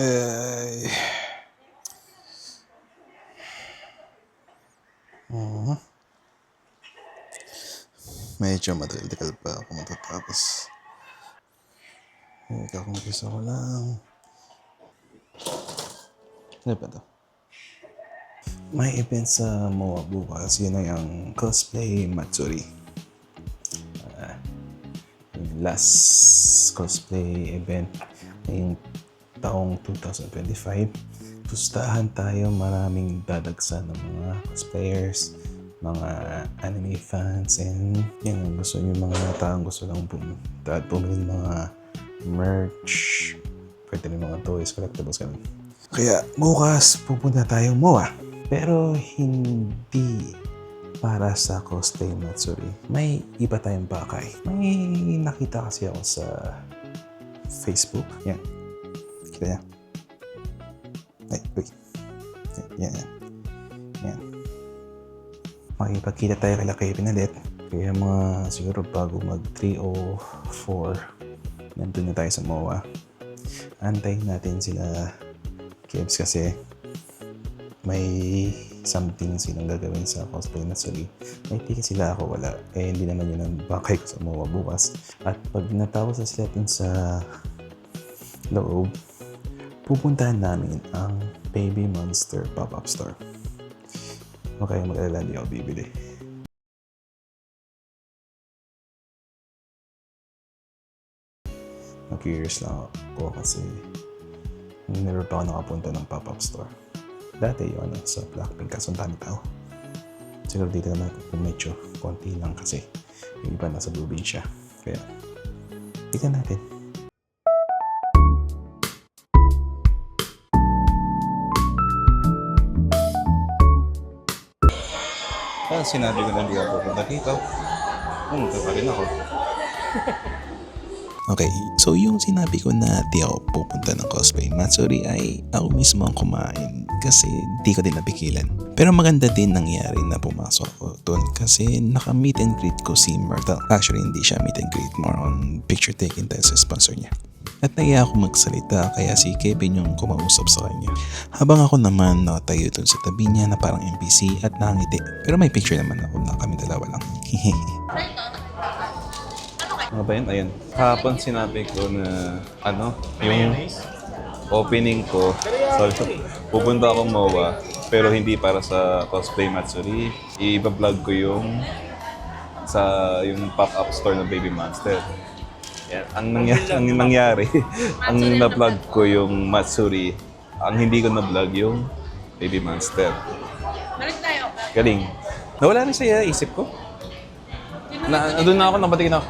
Eh, medyo matagal pa ako matatapos. Kakumpisa ko lang. Ano ba to? May event sa MOA bukas. Yun na yung Cosplay Matsuri. Yung last cosplay event ngayong taong 2025. Pustahan tayo, maraming dadagsa ng mga cosplayers, mga anime fans, and yan, gusto yung mga taong gusto lang pumunta at bumili ng mga merch, pwede rin mga toys, collectibles, ganun. Kaya bukas pupunta tayo MOA. Pero hindi para sa Cosplay Matsuri. May iba tayong bakay. May nakita kasi ako sa Facebook. Yan. Kita niya. Ay, wait. Yan. Makikipagkita tayo kay Kevin ulit. Kaya mga siguro bago mag 3 o 4, nandun na tayo sa MOA. Antayin natin sila Kevs kasi may something silang gagawin sa Cosplay Matsuri. May ticket sila, ako wala. Eh, hindi naman yun ang bakay ko sa MOA bukas. At pag natapos na sila dun sa loob, pupuntahan namin ang Baby Monster Pop-Up Store. Huwag kayong mag-alala, hindi ako bibili. Curious lang ako kasi never pa ako nakapunta ng pop-up store. Dati yun, sa Blackpink, kaso ang dami tao. Siguro dito naman medyo konti lang kasi yung iba nasa probinsya. Kaya, tignan natin. Sinabi ko na hindi ako pupunta dito. Pumunta pa rin ako. Okay, so yung sinabi ko na di ako pupunta ng Cosplay Matsuri ay ako mismo ang kumain kasi di ko din napigilan. Pero maganda din nangyari na pumasok ako doon kasi naka-meet and greet ko si Myrtle. Actually, hindi siya meet and greet, more on picture taking dahil sa sponsor niya. At naiya ako magsalita kaya si Kevin yung kumausap sa kanya. Habang ako naman nakatayo doon sa tabi niya na parang NPC at nakangiti. Pero may picture naman ako na kami dalawa lang. Ano ba yun? Ayun. Kahapon sinabi ko na yung opening ko. Sorry, pupunta ako MOA pero hindi para sa Cosplay Matsuri. I-vlog ko yung pop-up store ng Baby Monster. Yan. Ang nangyari, ang na-vlog ko yung Matsuri. Ang hindi ko na-vlog yung Baby Monster. Balik tayo. Galing. Nawala na siya isip ko. Nandun na ako, nabatingin ako.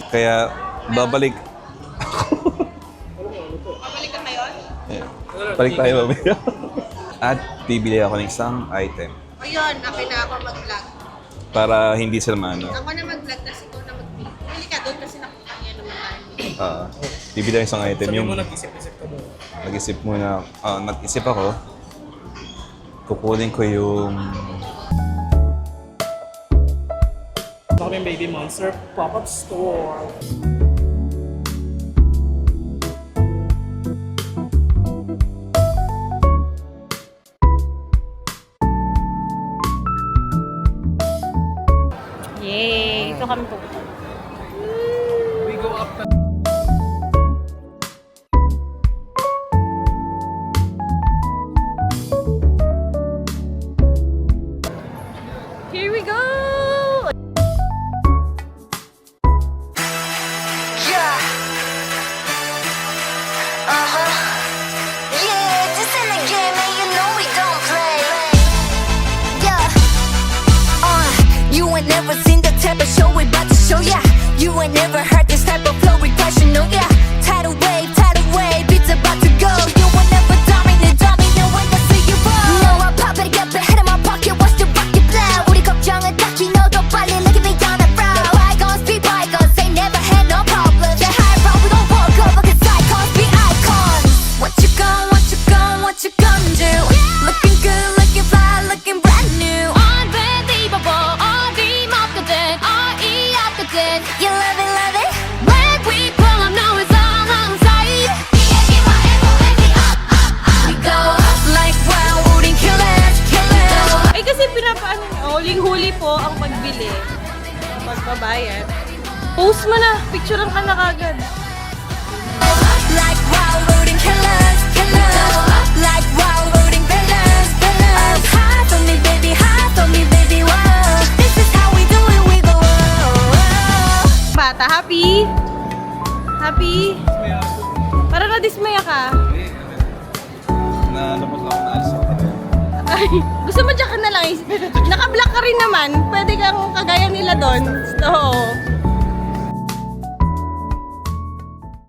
Kaya babalik. Babalik ka ngayon? Balik tayo mamaya. At bibili ako ng isang item. O yun, akin na ako mag-vlog. Para hindi sila maano. Ako na mag-vlog, tapos ikaw na mag-vlog. Pili ka doon kasi nakakaya naman tayo. Bibili ako ng isang item. Sabi mo nag-isip-isip ka mo. Nag-isip muna. Nag-isip ako. Kukunin ko yung... Ito kami yung Baby Monster Pop-Up Store. Yay! Ito kami pupunta. We go up. Here we go! Never seen the type of show we about to show ya. You ain't never heard this type of flow repression, no yeah. Tidal wave, beats about to go. You ain't never dominant when I see you roll. No, I pop it up, head in my pocket, watch the rocket blow. 우리 걱정은 딱히 너도 빨리 look at me on the road. Bygones be bygones, they never had no problems. They're high road, we gon' walk over, cause icons be icons. What you gon' do? Looking good, looking fly, looking brand new. Unbelievable. You love it, love it. When we pull up, no, it's bayad. Post mo na. Picturean ka na kagad. Like wild rooting killers, killers. Like wild rooting villains, villains. High for me, baby, whoa. This is how we do it, we go, whoa. Bata, happy? Happy? Para na-dismaya ka. Nalabot ako na alis ako. Ay, gusto mo dyan ka na lang. Naka-block ka rin naman. Pwede kang kagaya nila doon. So,